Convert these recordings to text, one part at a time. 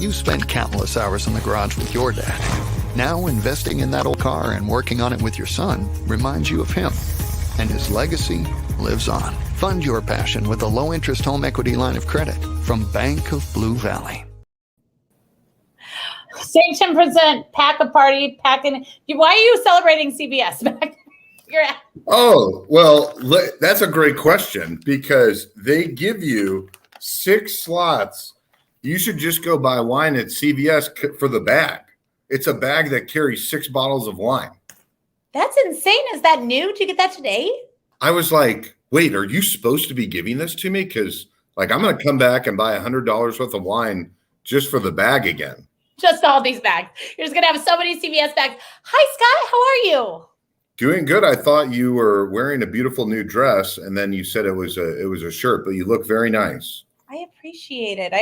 You've spent countless hours in the garage with your dad. Now investing in that old car and working on it with your son reminds you of him. And his legacy lives on. Fund your passion with a low-interest home equity line of credit from Bank of Blue Valley. Say 10%, pack a party, packing. Why are you celebrating CBS? Oh, well, that's a great question because they give you 6 slots. You should just go buy wine at CVS for the bag. It's a bag that carries 6 bottles of wine. That's insane. Is that new? Did you get that today? I was like, wait, are you supposed to be giving this to me? Because I'm going to come back and buy $100 worth of wine just for the bag again. Just all these bags. You're just going to have so many CVS bags. Hi, Scott. How are you? Doing good. I thought you were wearing a beautiful new dress, and then you said it was a shirt, but you look very nice. I appreciate it.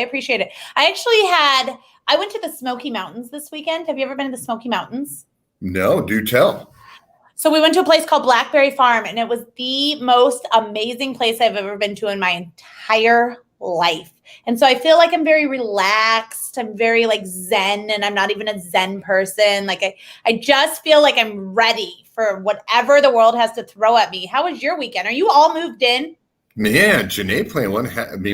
I went to the Smoky Mountains this weekend. Have you ever been to the Smoky Mountains? No, do tell. So we went to a place called Blackberry Farm, and it was the most amazing place I've ever been to in my entire life. And so I feel like I'm very relaxed. I'm very zen, and I'm not even a zen person. I just feel like I'm ready for whatever the world has to throw at me. How was your weekend? Are you all moved in? Man, Janae playing one.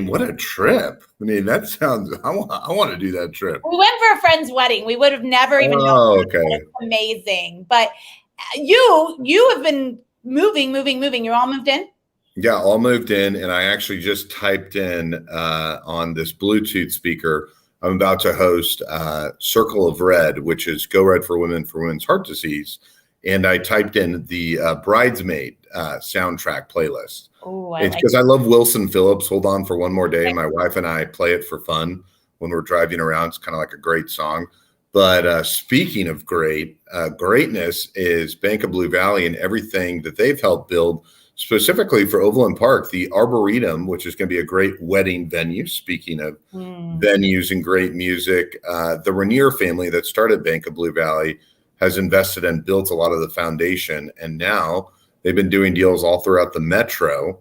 What a trip. That sounds, I want to do that trip. We went for a friend's wedding. We would have never even known. Oh, okay. It's amazing. But you have been moving. You're all moved in? Yeah, all moved in. And I actually just typed in on this Bluetooth speaker, I'm about to host Circle of Red, which is Go Red for Women for Women's Heart Disease. And I typed in the Bridesmaid soundtrack playlist. Oh, it's because I love Wilson Phillips. Hold On for One More Day. My wife and I play it for fun when we're driving around. It's kind of like a great song. But speaking of greatness is Bank of Blue Valley and everything that they've helped build specifically for Overland Park, the Arboretum, which is going to be a great wedding venue. Speaking of venues and great music, the Rainier family that started Bank of Blue Valley has invested and built a lot of the foundation. And now they've been doing deals all throughout the metro.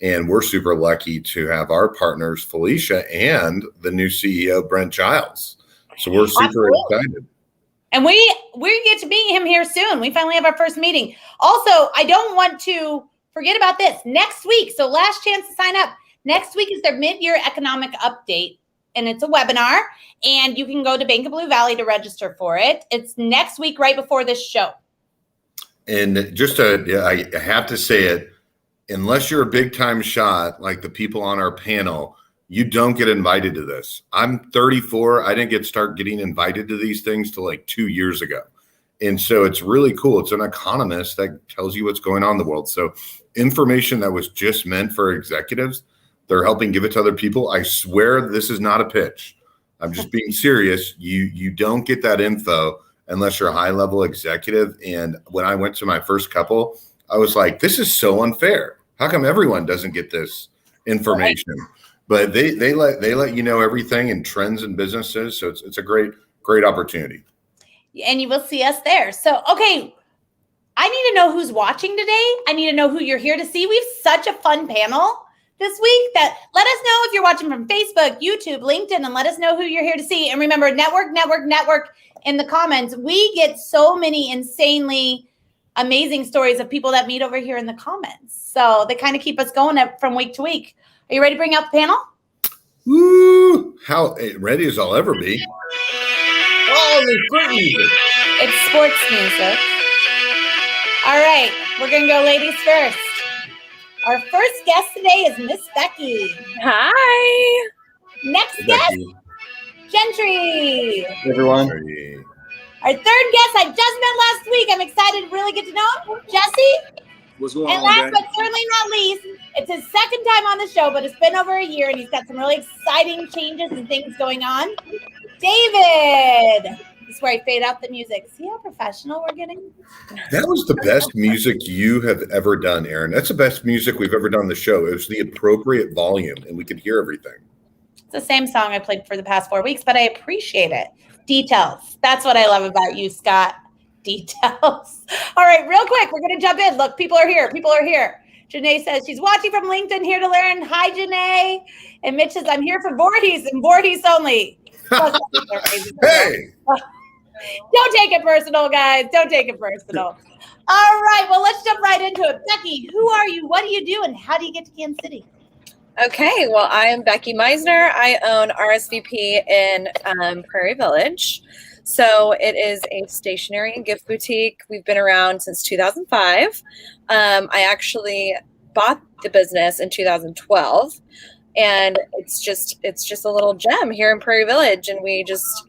And we're super lucky to have our partners, Felicia, and the new CEO, Brent Giles. So we're super excited. And we get to meet him here soon. We finally have our first meeting. Also, I don't want to forget about this. Next week, so last chance to sign up. Next week is their mid-year economic update, and it's a webinar. And you can go to Bank of Blue Valley to register for it. It's next week, right before this show. And just I have to say it, unless you're a big-time shot like the people on our panel, you don't get invited to this. I'm 34. I didn't start getting invited to these things till 2 years ago. And so it's really cool. It's an economist that tells you what's going on in the world. So information that was just meant for executives, they're helping give it to other people. I swear this is not a pitch. I'm just being serious. You don't get that info unless you're a high-level executive. And when I went to my first couple, I was like, this is so unfair. How come everyone doesn't get this information? But they let you know everything and trends in businesses. So it's a great opportunity. And you will see us there. So, okay, I need to know who's watching today. I need to know who you're here to see. We have such a fun panel this week that let us know if you're watching from Facebook, YouTube, LinkedIn, and let us know who you're here to see. And remember, network in the comments. We get so many insanely amazing stories of people that meet over here in the comments. So they kind of keep us going from week to week. Are you ready to bring out the panel? Woo! How ready as I'll ever be. Oh, there's great music. It's sports music. All right, we're going to go ladies first. Our first guest today is Miss Becky. Hi. Next guest, Gentry. Hey, everyone. Our third guest I just met last week. I'm excited to really get to know him. Jesse. What's going And on, last Ben? but certainly not least, it's his second time on the show, but it's been over a year and he's got some really exciting changes and things going on. David. This is where I fade out the music. See how professional we're getting? That was the best music you have ever done, Aaron. That's the best music we've ever done on the show. It was the appropriate volume, and we could hear everything. It's the same song I played for the past 4 weeks, but I appreciate it. Details. That's what I love about you, Scott. Details. All right, real quick, we're going to jump in. Look, people are here. Janae says she's watching from LinkedIn, here to learn. Hi, Janae. And Mitch says, I'm here for Voorhees and Voorhees only. Hey! Don't take it personal, guys. Don't take it personal. All right, well, let's jump right into it. Becky, who are you? What do you do? And how do you get to Kansas City? Okay, well, I am Becky Meisner. I own RSVP in Prairie Village. So it is a stationery and gift boutique. We've been around since 2005. I actually bought the business in 2012. And it's just a little gem here in Prairie Village, and we just,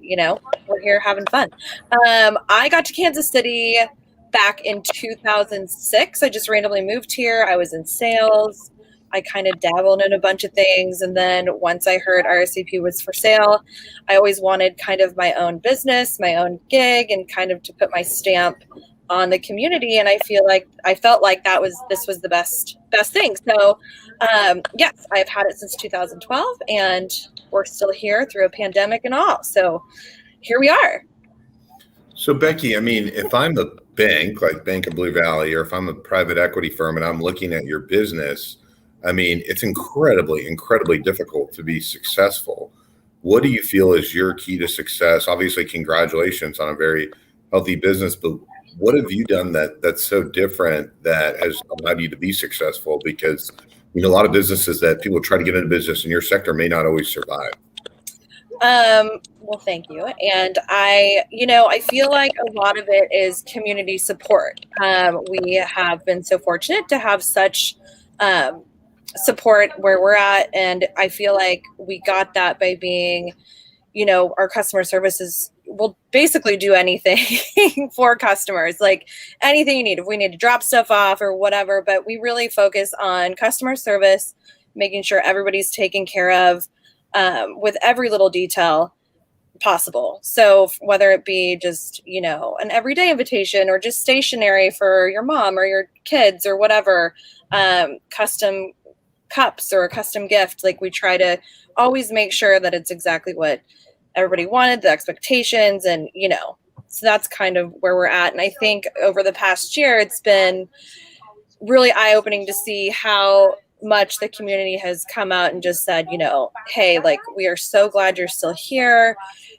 we're here having fun. I got to Kansas City back in 2006. I just randomly moved here. I was in sales. I kind of dabbled in a bunch of things, and then once I heard RSVP was for sale, I always wanted kind of my own business, my own gig, and kind of to put my stamp on the community. And I felt like this was the best thing. So yes, I've had it since 2012, and we're still here through a pandemic and all. So here we are. So Becky, I mean, if I'm a bank like Bank of Blue Valley, or if I'm a private equity firm and I'm looking at your business, I mean, it's incredibly, incredibly difficult to be successful. What do you feel is your key to success? Obviously, congratulations on a very healthy business, but what have you done that's so different that has allowed you to be successful? Because, a lot of businesses that people try to get into business in your sector may not always survive. Well, thank you. And I feel like a lot of it is community support. We have been so fortunate to have such support where we're at. And I feel like we got that by being, our customer services will basically do anything for customers, like anything you need. If we need to drop stuff off or whatever, but we really focus on customer service, making sure everybody's taken care of with every little detail possible. So whether it be just, an everyday invitation or just stationery for your mom or your kids or whatever, custom cups or a custom gift, like we try to always make sure that it's exactly what everybody wanted, the expectations, and so that's kind of where we're at. And I think over the past year, it's been really eye-opening to see how much the community has come out and just said, hey, like, we are so glad you're still here.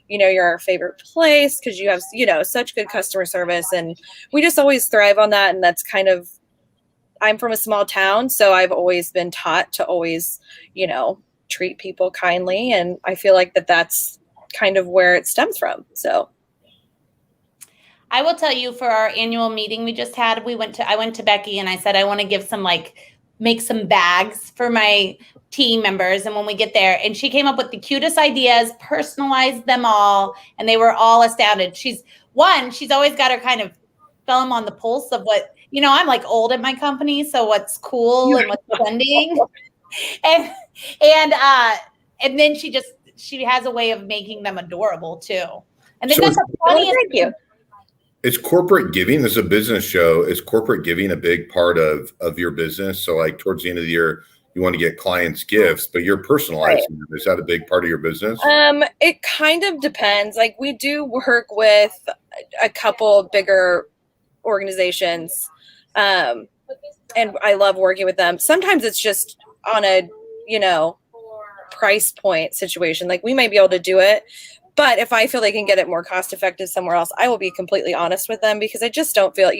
You're our favorite place because you have, such good customer service. And we just always thrive on that. And that's kind of, I'm from a small town, so I've always been taught to always, treat people kindly. And I feel like that's kind of where it stems from. So I will tell you, for our annual meeting we just had, I went to Becky and I said, I want to give make some bags for my team members. And when we get there, and she came up with the cutest ideas, personalized them all. And they were all astounded. She's always got her kind of thumb on the pulse of what, I'm like old at my company. So what's cool and what's trending. And then she has a way of making them adorable too. And they've got the funniest. Thank you. Is corporate giving, this is a business show, is corporate giving a big part of your business? So like towards the end of the year, you want to get clients gifts, but you're personalizing them. Is that a big part of your business? It kind of depends. Like, we do work with a couple bigger organizations, and I love working with them. Sometimes it's just on a, price point situation. Like, we might be able to do it, but if I feel they can get it more cost effective somewhere else, I will be completely honest with them, because I just don't feel,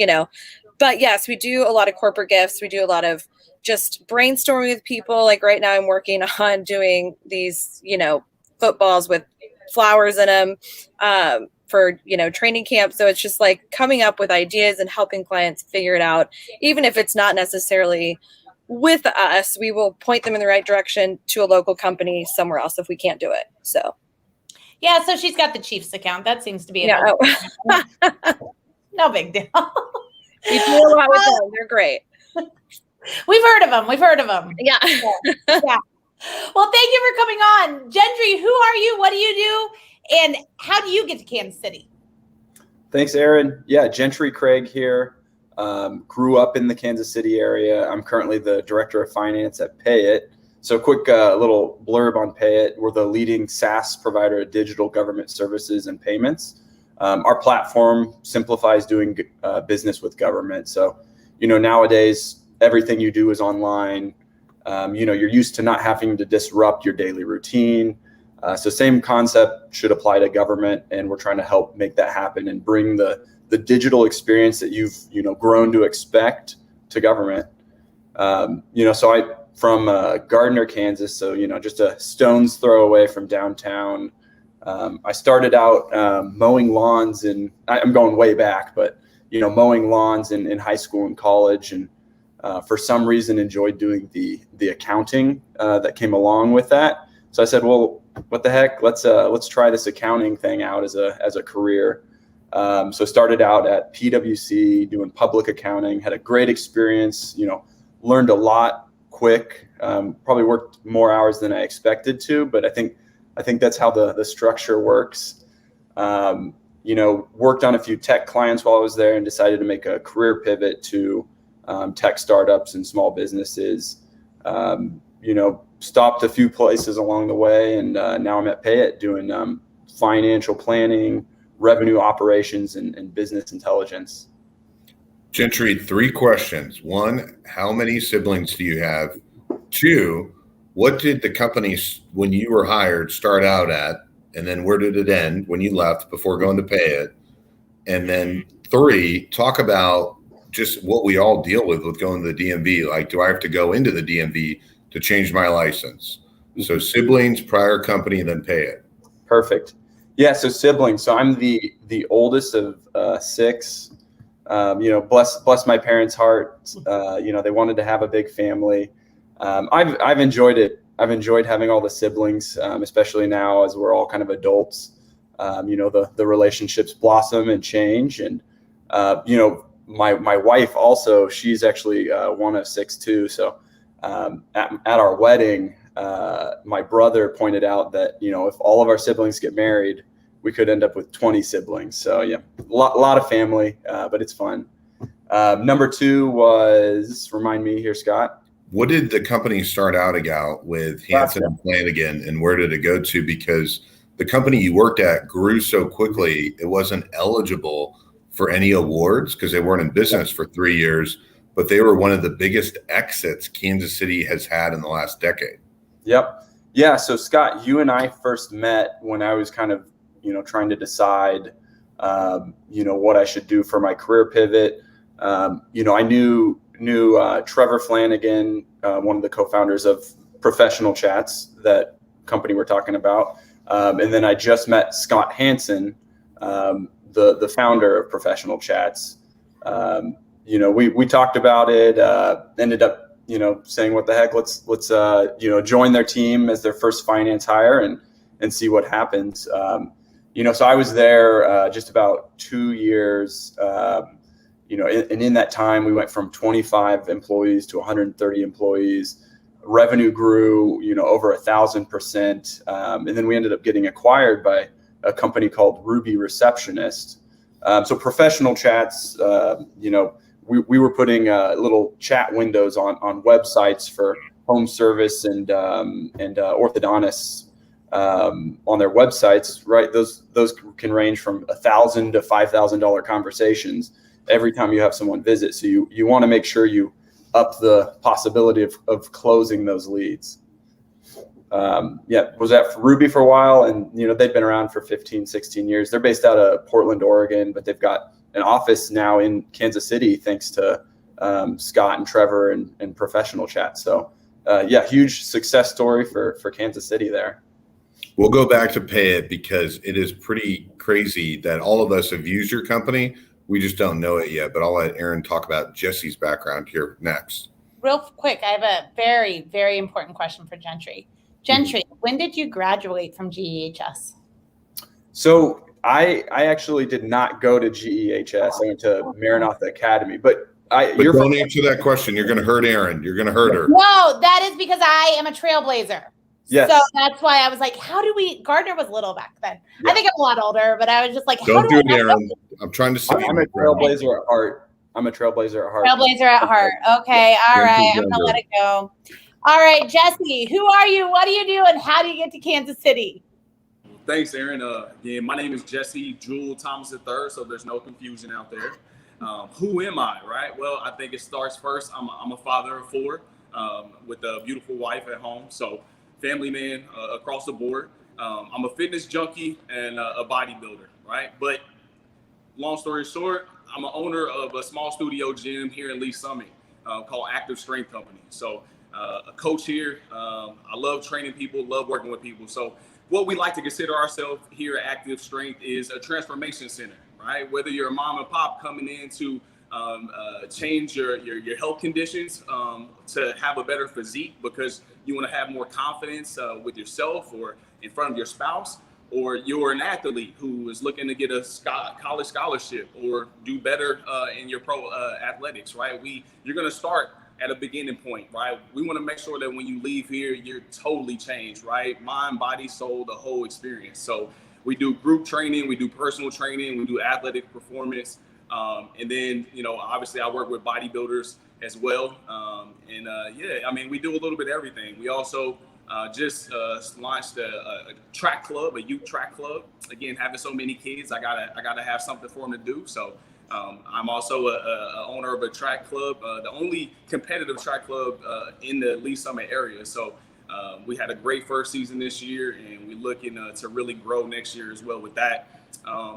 but yes, we do a lot of corporate gifts. We do a lot of just brainstorming with people. Like right now I'm working on doing these, footballs with flowers in them for, training camp. So it's just like coming up with ideas and helping clients figure it out. Even if it's not necessarily with us, we will point them in the right direction to a local company somewhere else if we can't do it. So Yeah, so she's got the Chiefs account. That seems to be Yeah. no big deal. We do a lot with them. They're great. We've heard of them. Yeah. Yeah. Well, thank you for coming on. Gentry, who are you? What do you do? And how do you get to Kansas City? Thanks, Aaron. Yeah, Gentry Craig here. Grew up in the Kansas City area. I'm currently the director of finance at PayIt. So quick little blurb on PayIt. We're the leading SaaS provider of digital government services and payments. Our platform simplifies doing business with government. So, nowadays, everything you do is online. You're used to not having to disrupt your daily routine. So same concept should apply to government, and we're trying to help make that happen and bring the digital experience that you've grown to expect to government. So I from Gardner, Kansas, so just a stone's throw away from downtown. I started out mowing lawns, and I'm going way back, but mowing lawns in high school and college, and for some reason enjoyed doing the accounting that came along with that. So I said, well, what the heck? Let's try this accounting thing out as a career. So started out at PwC doing public accounting, had a great experience, learned a lot quick, probably worked more hours than I expected to, but I think that's how the structure works. Worked on a few tech clients while I was there and decided to make a career pivot to tech startups and small businesses. Stopped a few places along the way, and now I'm at PayIt doing financial planning, revenue operations, and business intelligence. Gentry, 3 questions. 1, how many siblings do you have? 2, what did the company, when you were hired, start out at? And then where did it end when you left before going to PayIt? And then 3, talk about just what we all deal with going to the DMV. Like, do I have to go into the DMV to change my license? So siblings, prior company, then PayIt. Perfect. Yeah, so siblings. So I'm the oldest of 6. Bless my parents' hearts. They wanted to have a big family. I've enjoyed it. I've enjoyed having all the siblings, especially now as we're all kind of adults. The relationships blossom and change, and my wife also. She's actually one of 6 too. So at our wedding, my brother pointed out that if all of our siblings get married, we could end up with 20 siblings. So yeah, a lot of family, but it's fun. Number 2 was, remind me here, Scott. What did the company start out about with Hanson and Flanagan, and where did it go to? Because the company you worked at grew so quickly, it wasn't eligible for any awards because they weren't in business for 3 years, but they were one of the biggest exits Kansas City has had in the last decade. Yep. Yeah. So Scott, you and I first met when I was kind of, trying to decide, what I should do for my career pivot. I knew Trevor Flanagan, one of the co-founders of Professional Chats, that company we're talking about. And then I just met Scott Hanson, the founder of Professional Chats. We talked about it, ended up, saying, what the heck, let's join their team as their first finance hire and see what happens. So I was there just about 2 years, and in that time we went from 25 employees to 130 employees. Revenue grew, over 1,000%. And then we ended up getting acquired by a company called Ruby Receptionist. So Professional Chats, we were putting little chat windows on websites for home service and orthodontists on their websites, right? Those can range from $1,000 to $5,000 conversations every time you have someone visit. So you want to make sure you up the possibility of closing those leads. Was at Ruby for a while, and they've been around for 15, 16 years. They're based out of Portland, Oregon, but they've got an office now in Kansas City thanks to Scott and Trevor and Professional Chat. So huge success story for Kansas City there. We'll go back to PayIt because it is pretty crazy that all of us have used your company. We just don't know it yet, but I'll let Aaron talk about Jesse's background here next. Real quick, I have a very, very important question for Gentry. Gentry, when did you graduate from GEHS? So I actually did not go to GEHS. I went to Maranatha Academy, but you're don't answer that question. You're going to hurt Erin. You're going to hurt her. No, that is because I am a trailblazer. Yes. So that's why I was like, Gardner was little back then. Yeah. I think I'm a lot older, but I was just like, don't do it, Erin. I'm trying to say I'm a trailblazer at heart. Trailblazer at heart. Okay. All right. I'm going to let it go. All right, Jesse, who are you? What do you do? And how do you get to Kansas City? Thanks, Erin. Again, my name is Jesse Jewel Thomas III, so there's no confusion out there. Who am I, right? Well, I think it starts first. I'm a father of 4 with a beautiful wife at home. So family man across the board. I'm a fitness junkie and a bodybuilder, right? But long story short, I'm an owner of a small studio gym here in Lee Summit called Active Strength Company. So a coach here. I love training people, love working with people. So what we like to consider ourselves here at Active Strength is a transformation center, right? Whether you're a mom and pop coming in to change your health conditions to have a better physique because you want to have more confidence with yourself or in front of your spouse, or you're an athlete who is looking to get a college scholarship or do better in your pro athletics, right? You're going to start at a beginning point, right? We want to make sure that when you leave here, you're totally changed, right? Mind, body, soul, the whole experience. So we do group training, we do personal training, we do athletic performance. And then, obviously I work with bodybuilders as well. We do a little bit of everything. We also just launched a track club, a youth track club. Again, having so many kids, I gotta have something for them to do. So I'm also a owner of a track club, the only competitive track club in the Lee Summit area. So we had a great first season this year, and we're looking to really grow next year as well with that.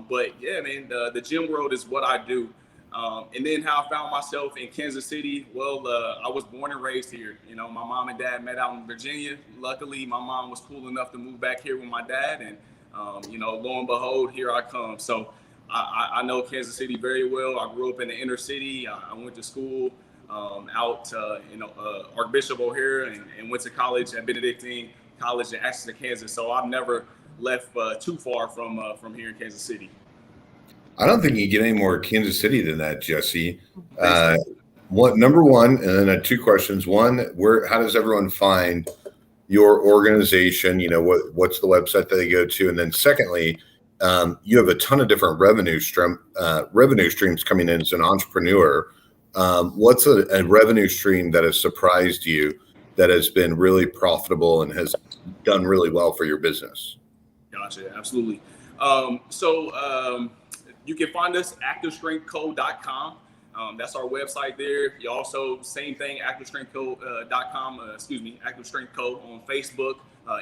But yeah, man, the gym world is what I do. And then how I found myself in Kansas City. Well, I was born and raised here. My mom and dad met out in Virginia. Luckily, my mom was cool enough to move back here with my dad. And, lo and behold, here I come. So I know Kansas City very well. I grew up in the inner city. I went to school out Archbishop O'Hare and went to college at Benedictine College in Ashton, Kansas. So I've never left too far from here in Kansas City. I don't think you get any more Kansas City than that, Jesse. Number one, and then 2 questions. One, how does everyone find your organization? What's the website that they go to? And then secondly, you have a ton of different revenue streams coming in as an entrepreneur. What's a revenue stream that has surprised you, that has been really profitable and has done really well for your business? Gotcha, absolutely. You can find us activestrengthco.com. That's our website there. You also, same thing, activestrengthco.com, Active Strength Co. on Facebook,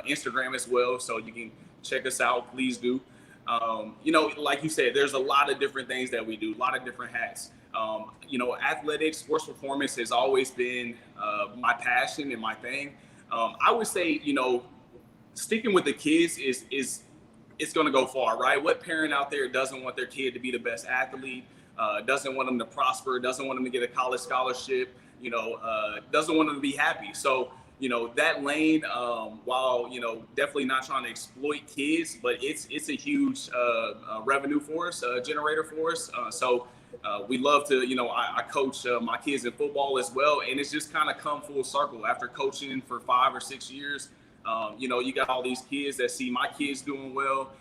Instagram as well. So you can check us out, please do. Like you said, there's a lot of different things that we do, a lot of different hats. Athletics, sports performance has always been my passion and my thing. I would say, sticking with the kids is it's going to go far, right? What parent out there doesn't want their kid to be the best athlete, doesn't want them to prosper, doesn't want them to get a college scholarship, doesn't want them to be happy. So, that lane, while, definitely not trying to exploit kids, but it's a huge revenue for us, generator for us. So we love to, I coach my kids in football as well. And it's just kind of come full circle after coaching for 5 or 6 years. You got all these kids that see my kids doing well,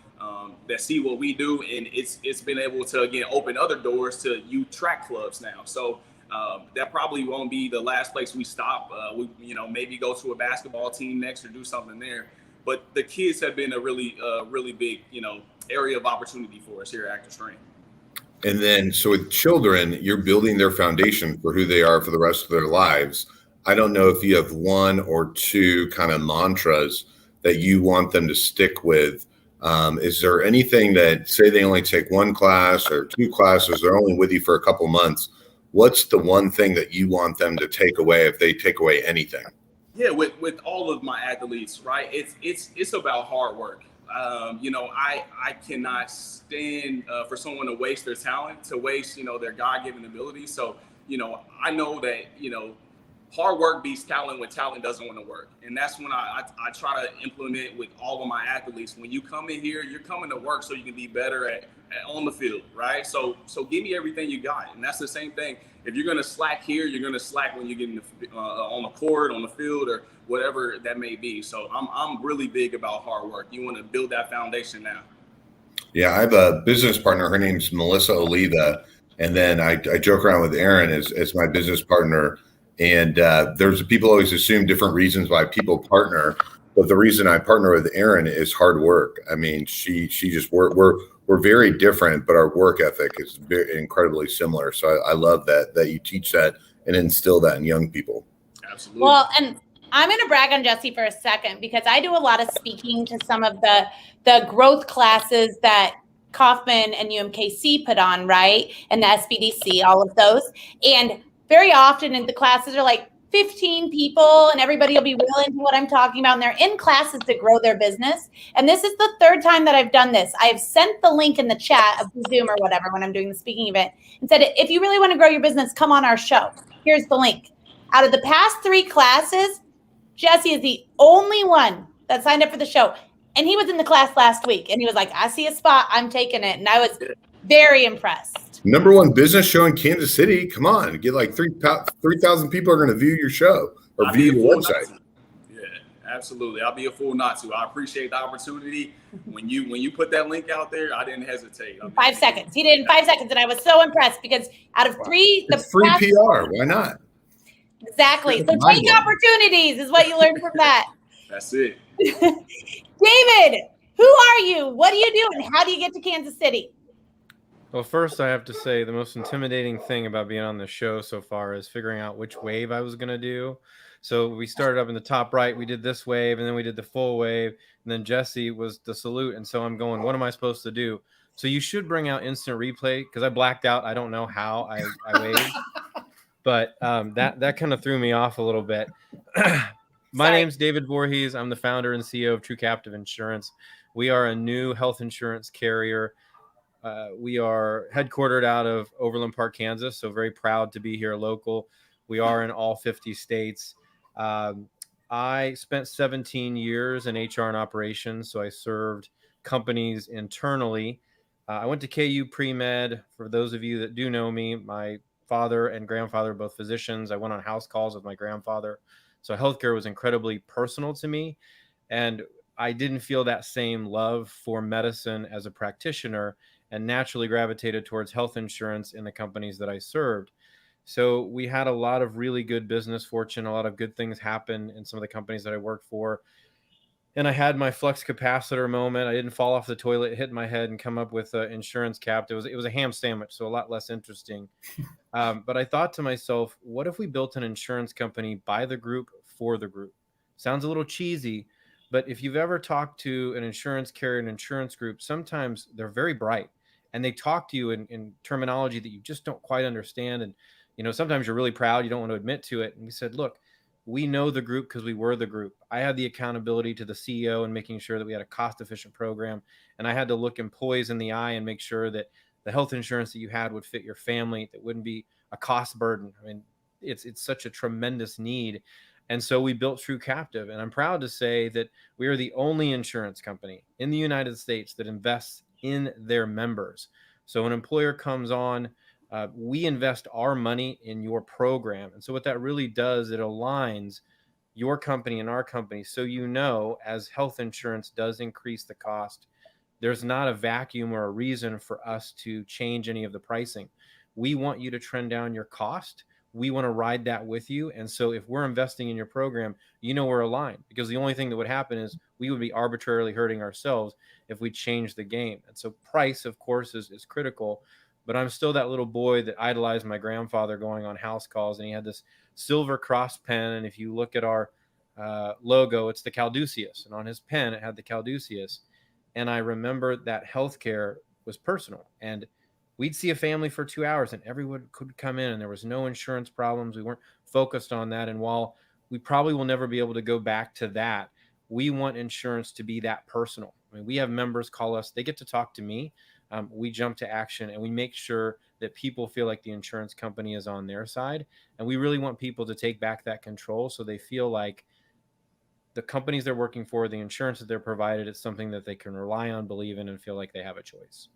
that see what we do, and it's been able to, again, open other doors to youth track clubs now. So that probably won't be the last place we stop. We maybe go to a basketball team next or do something there. But the kids have been a really big, area of opportunity for us here at Active Strength. And then, so with children, you're building their foundation for who they are for the rest of their lives. I don't know if you have 1 or 2 kind of mantras that you want them to stick with. Is there anything that, say they only take 1 class or 2 classes, they're only with you for a couple months, what's the one thing that you want them to take away if they take away anything? Yeah, with all of my athletes, right? It's about hard work. I cannot stand for someone to waste their talent, to waste, their God-given ability. So, I know that, hard work beats talent when talent doesn't want to work. And that's when I try to implement with all of my athletes. When you come in here, you're coming to work so you can be better at on the field, right? So give me everything you got. And that's the same thing. If you're going to slack here, you're going to slack when you get on the court, on the field, or whatever that may be. So I'm really big about hard work. You want to build that foundation now. Yeah, I have a business partner. Her name's Melissa Oliva. And then I joke around with Aaron as my business partner. And there's people always assume different reasons why people partner. But the reason I partner with Aaron is hard work. I mean, she just we're very different, but our work ethic is very incredibly similar. So I love that you teach that and instill that in young people. Absolutely. Well, and I'm going to brag on Jesse for a second because I do a lot of speaking to some of the growth classes that Kaufman and UMKC put on, right? And the SBDC, all of those. And very often in the classes are like 15 people and everybody will be real into what I'm talking about. And they're in classes to grow their business. And this is the third time that I've done this. I've sent the link in the chat of Zoom or whatever when I'm doing the speaking event and said, if you really want to grow your business, come on our show. Here's the link. Out of the past 3 classes, Jesse is the only one that signed up for the show. And he was in the class last week and he was like, I see a spot, I'm taking it. And I was very impressed. #1 business show in Kansas City. Come on, get like 3,000 people are going to view your show or view your website. Yeah, absolutely. I'll be a fool not to. I appreciate the opportunity. When you put that link out there, I didn't hesitate. 5 seconds. He did in 5 seconds. And I was so impressed because out of 3, it's free PR. Why not? Exactly. So take opportunities is what you learned from that. That's it. David, who are you? What do you do? And how do you get to Kansas City? Well, first I have to say the most intimidating thing about being on this show so far is figuring out which wave I was going to do. So we started up in the top right. We did this wave, and then we did the full wave, and then Jesse was the salute. And so I'm going, what am I supposed to do? So you should bring out instant replay because I blacked out. I don't know how I waved. But that kind of threw me off a little bit. My name's David Voorhees. I'm the founder and CEO of True Captive Insurance. We are a new health insurance carrier. We are headquartered out of Overland Park, Kansas, so very proud to be here local. We are in all 50 states. I spent 17 years in HR and operations, so I served companies internally. I went to KU Pre-Med. For those of you that do know me, my father and grandfather are both physicians. I went on house calls with my grandfather. So healthcare was incredibly personal to me. And I didn't feel that same love for medicine as a practitioner and naturally gravitated towards health insurance in the companies that I served. So we had a lot of really good business fortune, a lot of good things happen in some of the companies that I worked for. And I had my flux capacitor moment. I didn't fall off the toilet, hit my head, and come up with an insurance cap. It was a ham sandwich, so a lot less interesting. But I thought to myself, what if we built an insurance company by the group for the group? Sounds a little cheesy, but if you've ever talked to an insurance carrier, an insurance group, sometimes they're very bright and they talk to you in terminology that you just don't quite understand. And, sometimes you're really proud. You don't want to admit to it. And we said, look, we know the group because we were the group. I had the accountability to the CEO and making sure that we had a cost-efficient program. And I had to look employees in the eye and make sure that the health insurance that you had would fit your family, that wouldn't be a cost burden. I mean, it's such a tremendous need. And so we built True Captive. And I'm proud to say that we are the only insurance company in the United States that invests in their members. So an employer comes on, we invest our money in your program. And so what that really does, it aligns your company and our company. So, as health insurance does increase the cost, there's not a vacuum or a reason for us to change any of the pricing. We want you to trend down your cost. We want to ride that with you. And so if we're investing in your program, we're aligned, because the only thing that would happen is we would be arbitrarily hurting ourselves if we change the game. And so price, of course, is critical. But I'm still that little boy that idolized my grandfather going on house calls, and he had this silver cross pen. And if you look at our logo, it's the Caduceus. And on his pen, it had the Caduceus. And I remember that healthcare was personal. And we'd see a family for 2 hours and everyone could come in and there was no insurance problems. We weren't focused on that. And while we probably will never be able to go back to that, we want insurance to be that personal. I mean, we have members call us, they get to talk to me. we jump to action and we make sure that people feel like the insurance company is on their side. And we really want people to take back that control so they feel like the companies they're working for, the insurance that they're provided, it's something that they can rely on, believe in, and feel like they have a choice.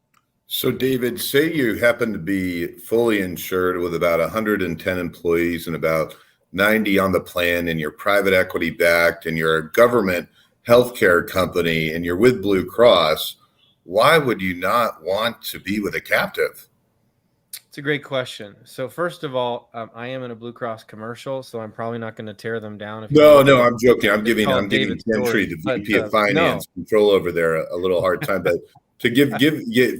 So, David, say you happen to be fully insured with about 110 employees and about 90 on the plan, and you're private equity backed, and you're a government healthcare company, and you're with Blue Cross. Why would you not want to be with a captive? It's a great question. So first of all, I am in a Blue Cross commercial, so I'm probably not going to tear them down. If No, I'm joking. I'm giving David's Gentry, story, the but, VP of Finance, control over there a little hard time. But to give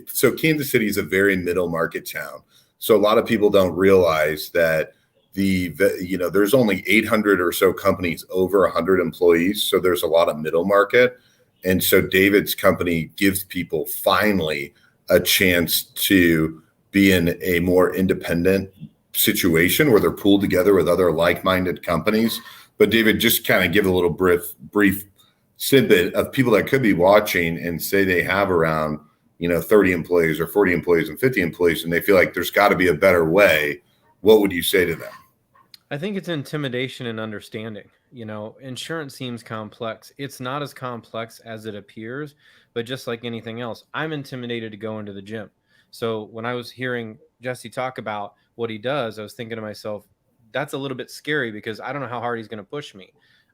so Kansas City is a very middle market town. So a lot of people don't realize that there's only 800 or so companies over 100 employees. So there's a lot of middle market. And so David's company gives people finally a chance to be in a more independent situation where they're pooled together with other like-minded companies. But David, just kind of give a little brief snippet of people that could be watching and say they have around 30 employees or 40 employees and 50 employees, and they feel like there's got to be a better way. What would you say to them? I think it's intimidation and understanding. Insurance seems complex. It's not as complex as it appears, but just like anything else, I'm intimidated to go into the gym. So when I was hearing Jesse talk about what he does, I was thinking to myself, that's a little bit scary because I don't know how hard he's going to push me.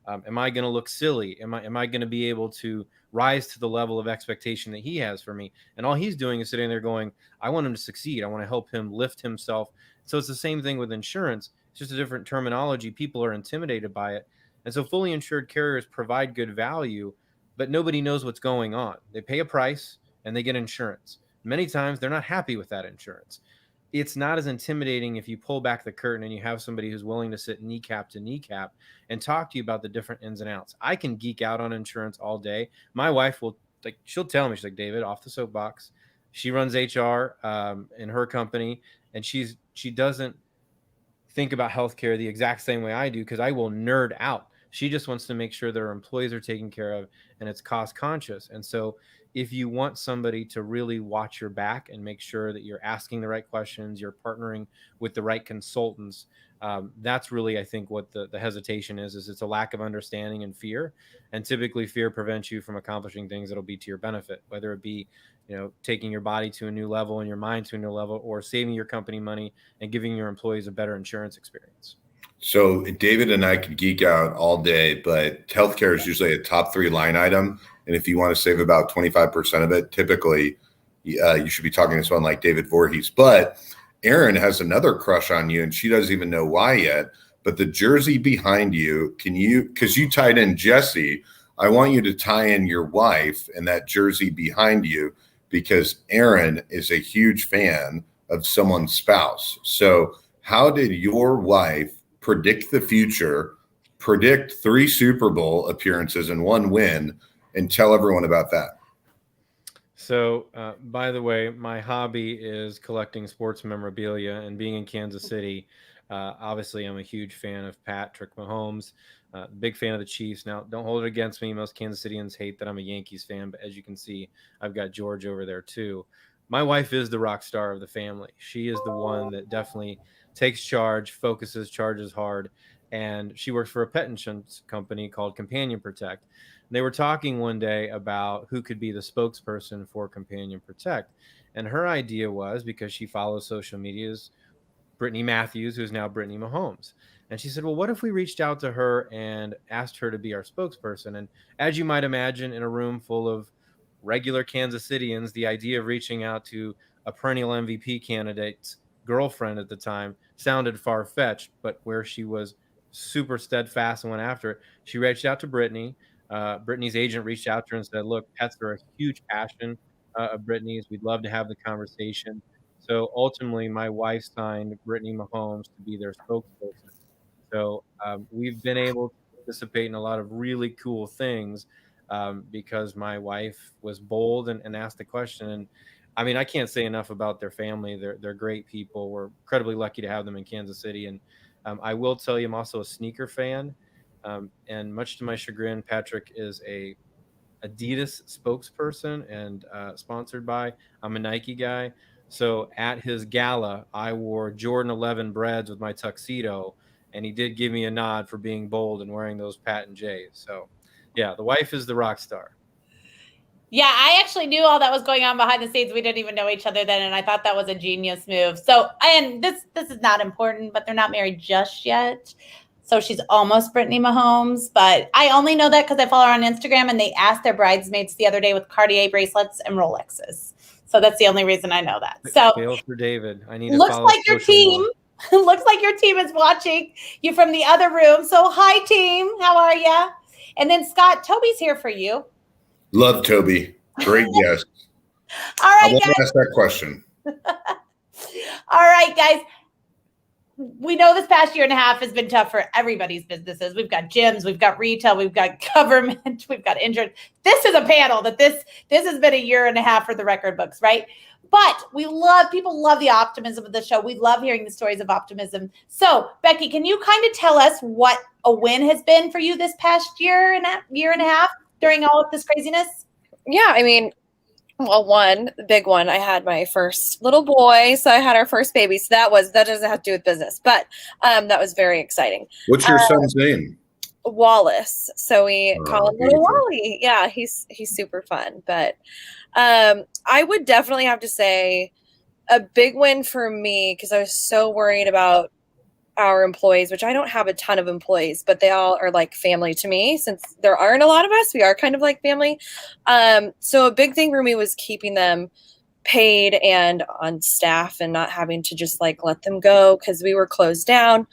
Am I going to look silly? Am I going to be able to rise to the level of expectation that he has for me? And all he's doing is sitting there going, I want him to succeed. I want to help him lift himself. So it's the same thing with insurance. It's just a different terminology. People are intimidated by it. And so fully insured carriers provide good value, but nobody knows what's going on. They pay a price and they get insurance. Many times they're not happy with that insurance. It's not as intimidating if you pull back the curtain and you have somebody who's willing to sit kneecap to kneecap and talk to you about the different ins and outs. I can geek out on insurance all day. My wife she'll tell me, she's like, David, off the soapbox. She runs HR in her company, and she doesn't think about healthcare the exact same way I do because I will nerd out. She just wants to make sure their employees are taken care of and it's cost conscious. And so if you want somebody to really watch your back and make sure that you're asking the right questions, you're partnering with the right consultants, that's really, I think, what the hesitation is it's a lack of understanding and fear. And typically fear prevents you from accomplishing things that'll be to your benefit, whether it be, taking your body to a new level and your mind to a new level, or saving your company money and giving your employees a better insurance experience. So David and I could geek out all day, but healthcare is usually a top 3 line item. And if you want to save about 25% of it, typically you should be talking to someone like David Voorhees. But Erin has another crush on you, and she doesn't even know why yet. But the jersey behind you, because you tied in Jesse, I want you to tie in your wife and that jersey behind you, because Erin is a huge fan of someone's spouse. So how did your wife predict the future, predict 3 Super Bowl appearances and 1 win, and tell everyone about that? So, by the way, my hobby is collecting sports memorabilia, and being in Kansas City, obviously I'm a huge fan of Patrick Mahomes, big fan of the Chiefs. Now, don't hold it against me. Most Kansas Cityans hate that I'm a Yankees fan, but as you can see, I've got George over there too. My wife is the rock star of the family. She is the one that definitely takes charge, focuses, charges hard, and she works for a pet insurance company called Companion Protect. And they were talking one day about who could be the spokesperson for Companion Protect. And her idea was, because she follows social medias, Brittany Matthews, who's now Brittany Mahomes. And she said, well, what if we reached out to her and asked her to be our spokesperson? And as you might imagine, in a room full of regular Kansas Cityans, the idea of reaching out to a perennial MVP candidate's girlfriend at the time sounded far-fetched, but where she was super steadfast and went after it, she reached out to Brittany. Brittany's agent reached out to her and said, look, pets are a huge passion of Brittany's. We'd love to have the conversation. So ultimately, my wife signed Brittany Mahomes to be their spokesperson. So we've been able to participate in a lot of really cool things because my wife was bold and asked the question. And I mean, I can't say enough about their family. They're great people. We're incredibly lucky to have them in Kansas City. And I will tell you, I'm also a sneaker fan. And much to my chagrin, Patrick is a Adidas spokesperson and sponsored by. I'm a Nike guy. So at his gala, I wore Jordan 11 breads with my tuxedo, and he did give me a nod for being bold and wearing those patent J's. So, yeah, the wife is the rock star. Yeah, I actually knew all that was going on behind the scenes. We didn't even know each other then, and I thought that was a genius move. So, and this is not important, but they're not married just yet. So she's almost Brittany Mahomes, but I only know that because I follow her on Instagram, and they asked their bridesmaids the other day with Cartier bracelets and Rolexes. So that's the only reason I know that. So Fail for David. I need to looks follow like your team. Looks like your team is watching you from the other room. So hi, team. How are you? And then Scott, Toby's here for you. Love Toby. Great guest. All right, I won't guys. ask that question. All right, guys. We know this past year and a half has been tough for everybody's businesses. We've got gyms, we've got retail, we've got government, we've got insurance. This is a panel that this has been a year and a half for the record books, right? But people love the optimism of the show. We love hearing the stories of optimism. So, Becky, can you kind of tell us what a win has been for you this past year and a half during all of this craziness? Yeah, I mean, well, one big one, I had my first little boy, so I had our first baby. So that doesn't have to do with business, but that was very exciting. What's your son's name? Wallace. So we call him Little beautiful. Wally. Yeah, he's super fun. But I would definitely have to say a big win for me, because I was so worried about our employees, which I don't have a ton of employees, but they all are like family to me. Since there aren't a lot of us, we are kind of like family. So a big thing for me was keeping them paid and on staff and not having to just like let them go because we were closed down.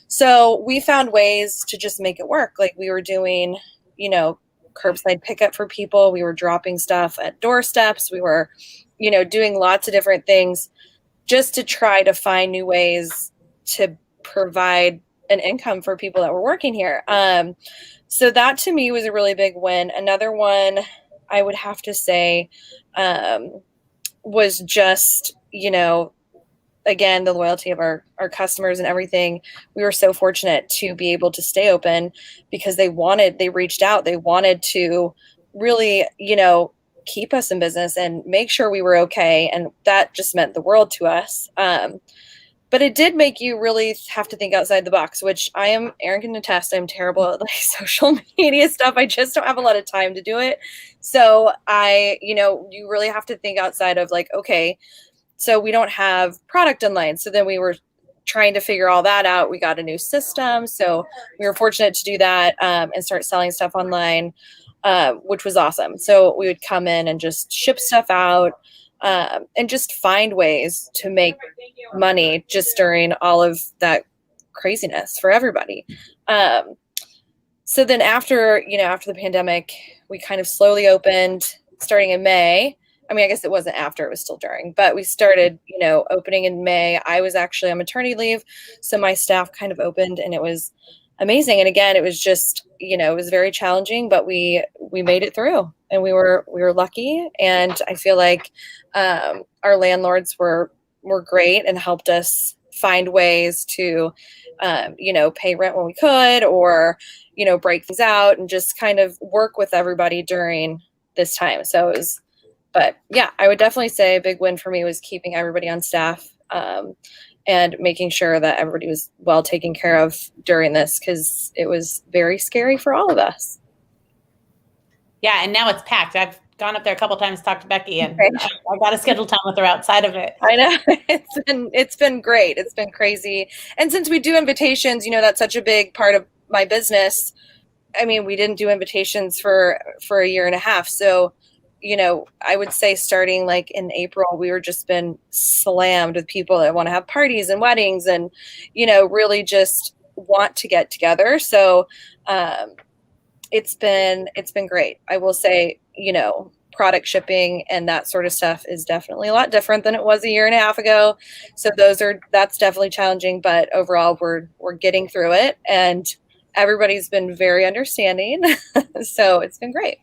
So we found ways to just make it work. Like we were doing, curbside pickup for people. We were dropping stuff at doorsteps. We were, doing lots of different things just to try to find new ways to provide an income for people that were working here. So that to me was a really big win. Another one I would have to say was just, again, the loyalty of our customers and everything. We were so fortunate to be able to stay open because they reached out. They wanted to really, keep us in business and make sure we were okay. And that just meant the world to us. But it did make you really have to think outside the box, which Aaron can attest, I'm terrible at like social media stuff. I just don't have a lot of time to do it. So you really have to think outside of like, okay, so we don't have product online. So then we were trying to figure all that out. We got a new system. So we were fortunate to do that and start selling stuff online, which was awesome. So we would come in and just ship stuff out. And just find ways to make money just during all of that craziness for everybody. So then after the pandemic, we kind of slowly opened starting in May. I mean, I guess it wasn't after, it was still during, but we started, opening in May. I was actually on maternity leave. So my staff kind of opened and it was amazing. And again, it was just, it was very challenging, but we made it through and we were lucky. And I feel like our landlords were great and helped us find ways to, pay rent when we could, or, break things out and just kind of work with everybody during this time. So it was, but yeah, I would definitely say a big win for me was keeping everybody on staff, and making sure that everybody was well taken care of during this, because it was very scary for all of us. Yeah, and now it's packed. I've gone up there a couple times, talked to Becky, and I got to schedule time with her outside of it. I know. It's been great. It's been crazy. And since we do invitations, that's such a big part of my business. I mean, we didn't do invitations for a year and a half. So I would say starting like in April, we were just been slammed with people that want to have parties and weddings and, really just want to get together. So it's been great. I will say, product shipping and that sort of stuff is definitely a lot different than it was a year and a half ago. So that's definitely challenging, but overall we're getting through it and everybody's been very understanding. So it's been great.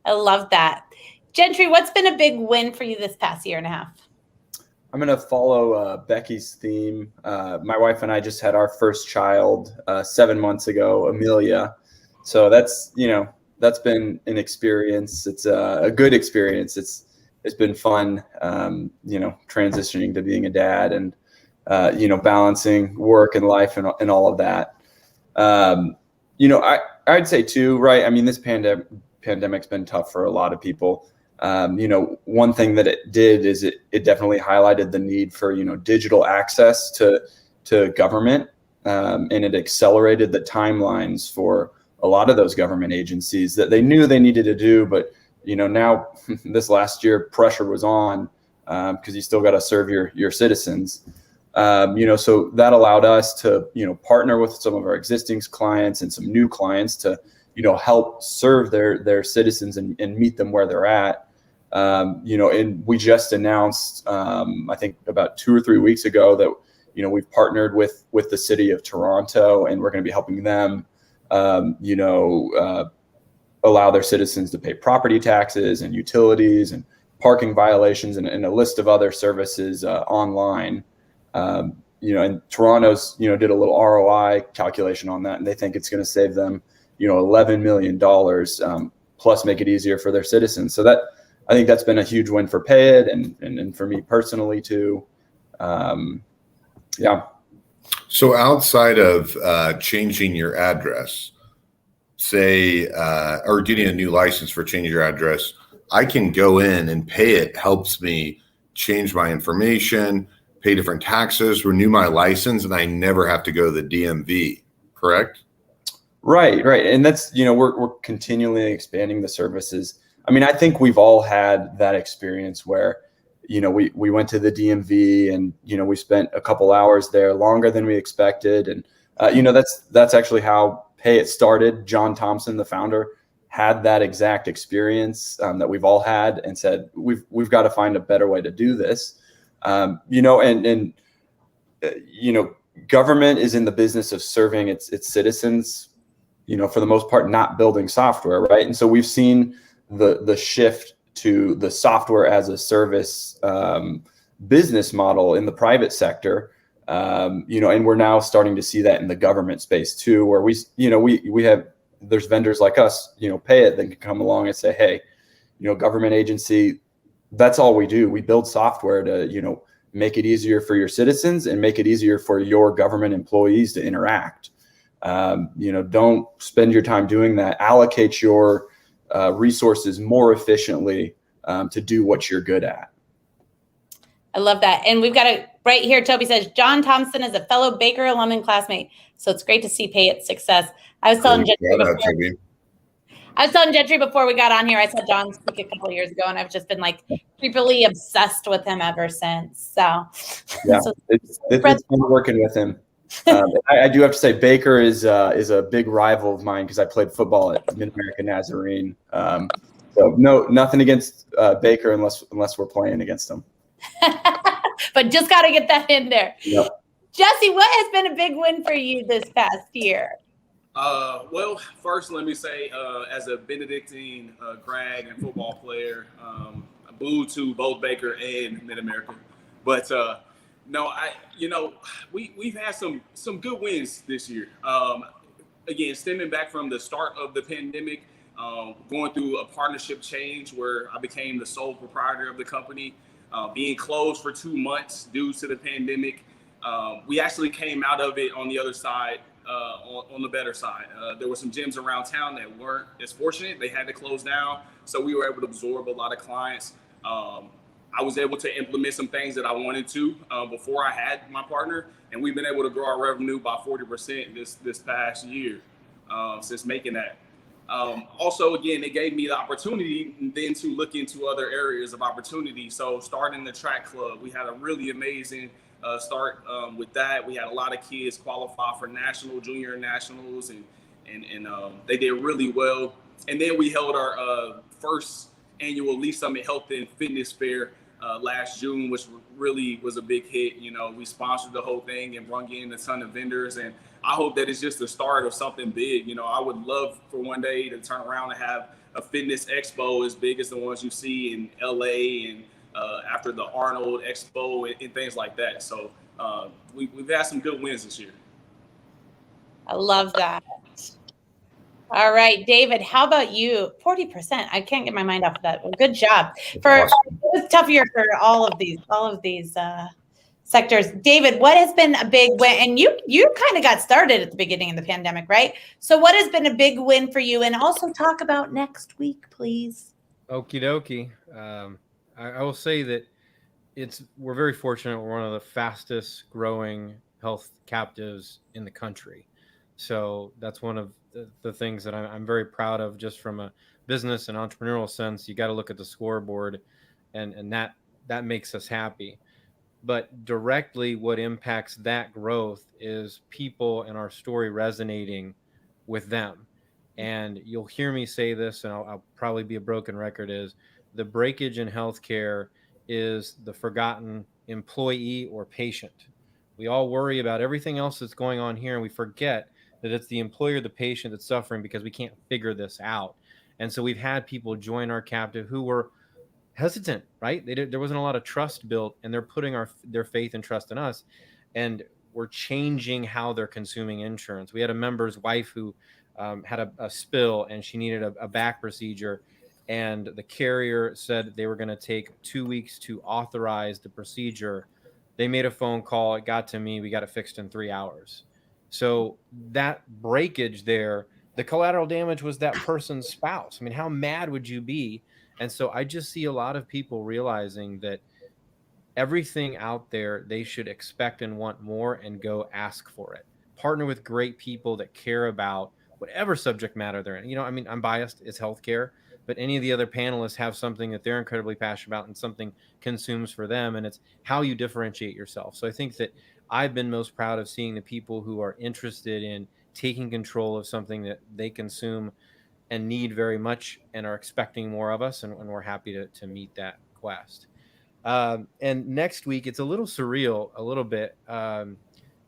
I love that. Gentry, what's been a big win for you this past year and a half? I'm going to follow Becky's theme. My wife and I just had our first child 7 months ago, Amelia. So that's, that's been an experience. It's a good experience. It's been fun, transitioning to being a dad and, balancing work and life and all of that. I'd say too, right? I mean, this pandemic's been tough for a lot of people. One thing that it did is it definitely highlighted the need for, digital access to government. And it accelerated the timelines for a lot of those government agencies that they knew they needed to do. But, now this last year pressure was on because you still got to serve your citizens. So that allowed us to, partner with some of our existing clients and some new clients to, help serve their citizens and meet them where they're at. And we just announced, I think about 2 or 3 weeks ago that, we've partnered with the city of Toronto, and we're going to be helping them, allow their citizens to pay property taxes and utilities and parking violations and a list of other services online. And Toronto's, did a little ROI calculation on that, and they think it's going to save them, $11 million plus make it easier for their citizens. So I think that's been a huge win for PayIt and for me personally too. Yeah. So outside of changing your address, say, or getting a new license for changing your address, I can go in and PayIt helps me change my information, pay different taxes, renew my license, and I never have to go to the DMV, correct? Right. And that's, we're continually expanding the services. I mean, I think we've all had that experience where, we went to the DMV and, we spent a couple hours there longer than we expected. And, that's actually how PayIt started. John Thompson, the founder, had that exact experience that we've all had and said, we've got to find a better way to do this. Government is in the business of serving its citizens, for the most part, not building software, right? And so we've seen the shift to the software as a service business model in the private sector, and we're now starting to see that in the government space too, where there's vendors like us, PayIt, that can come along and say, hey, government agency, that's all we do. We build software to, make it easier for your citizens and make it easier for your government employees to interact. Don't spend your time doing that. Allocate your resources more efficiently to do what you're good at. I love that. And we've got it right here. Toby says, John Thompson is a fellow Baker alum and classmate. So it's great to see PayIt's success. I was telling Gentry before we got on here, I saw John speak a couple of years ago, and I've just been like creepily obsessed with him ever since. So yeah, it's fun working with him. I do have to say Baker is a big rival of mine because I played football at Mid-America Nazarene. So nothing against Baker unless we're playing against him. But just got to get that in there. Yep. Jesse, what has been a big win for you this past year? Well, first, let me say, as a Benedictine grad and football player, boo to both Baker and Mid-America. But we've had some good wins this year. Again, stemming back from the start of the pandemic, going through a partnership change where I became the sole proprietor of the company, being closed for 2 months due to the pandemic. We actually came out of it on the other side. On the better side. There were some gyms around town that weren't as fortunate. They had to close down. So we were able to absorb a lot of clients. I was able to implement some things that I wanted to before I had my partner. And we've been able to grow our revenue by 40% this past year since making that. Also, again, it gave me the opportunity then to look into other areas of opportunity. So starting the track club, we had a really amazing start with that. We had a lot of kids qualify for national, junior nationals, and they did really well. And then we held our first annual Lee Summit Health and Fitness Fair last June, which really was a big hit. We sponsored the whole thing and brought in a ton of vendors. And I hope that it's just the start of something big. I would love for one day to turn around and have a fitness expo as big as the ones you see in LA and after the Arnold Expo and things like that. So we've had some good wins this year. I love that. All right, David, how about you? 40%. I can't get my mind off of that. Well, good job. It was a tough year for all of these sectors. David, what has been a big win? And you kind of got started at the beginning of the pandemic, right? So what has been a big win for you? And also talk about next week, please. Okie dokie. I will say that we're very fortunate. We're one of the fastest growing health captives in the country. So that's one of the things that I'm very proud of, just from a business and entrepreneurial sense. You got to look at the scoreboard, and that makes us happy. But directly, what impacts that growth is people and our story resonating with them. And you'll hear me say this, and I'll probably be a broken record, is the breakage in healthcare is the forgotten employee or patient. We all worry about everything else that's going on here, and we forget that it's the employer, the patient that's suffering because we can't figure this out. And so we've had people join our captive who were hesitant, right? There wasn't a lot of trust built, and they're putting their faith and trust in us, and we're changing how they're consuming insurance. We had a member's wife who had a spill, and she needed a back procedure, and the carrier said they were going to take 2 weeks to authorize the procedure. They made a phone call. It got to me. We got it fixed in 3 hours. So that breakage there, the collateral damage was that person's spouse. I mean, how mad would you be? And so I just see a lot of people realizing that everything out there, they should expect and want more and go ask for it. Partner with great people that care about whatever subject matter they're in. I mean, I'm biased, it's healthcare, but any of the other panelists have something that they're incredibly passionate about and something consumes for them, and it's how you differentiate yourself. So I think that I've been most proud of seeing the people who are interested in taking control of something that they consume and need very much and are expecting more of us, and we're happy to meet that quest. And next week, it's a little surreal, a little bit.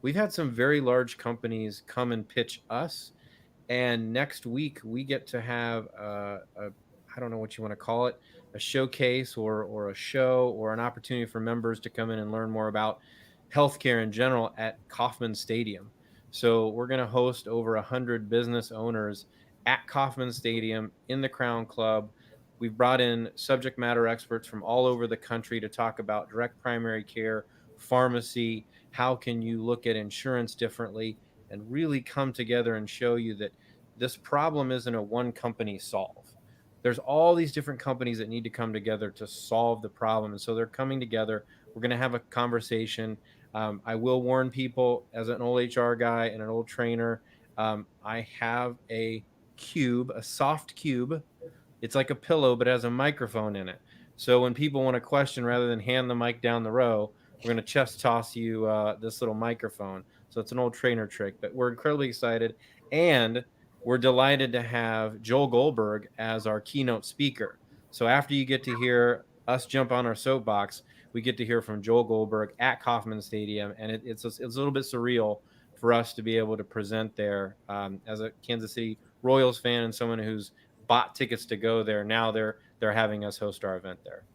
We've had some very large companies come and pitch us, and next week we get to have I don't know what you want to call it, a showcase or a show or an opportunity for members to come in and learn more about healthcare in general at Kauffman Stadium. So we're going to host over 100 business owners at Kauffman Stadium in the Crown Club. We've brought in subject matter experts from all over the country to talk about direct primary care, pharmacy, how can you look at insurance differently, and really come together and show you that this problem isn't a one company solve. There's all these different companies that need to come together to solve the problem. And so they're coming together. We're going to have a conversation. I will warn people, as an old HR guy and an old trainer, I have a cube, a soft cube. It's like a pillow, but it has a microphone in it. So when people want a question, rather than hand the mic down the row, we're going to chest toss you this little microphone. So it's an old trainer trick, but we're incredibly excited. And we're delighted to have Joel Goldberg as our keynote speaker. So after you get to hear us jump on our soapbox, we get to hear from Joel Goldberg at Kauffman Stadium. And it's a little bit surreal for us to be able to present there as a Kansas City Royals fan and someone who's bought tickets to go there. Now they're having us host our event there.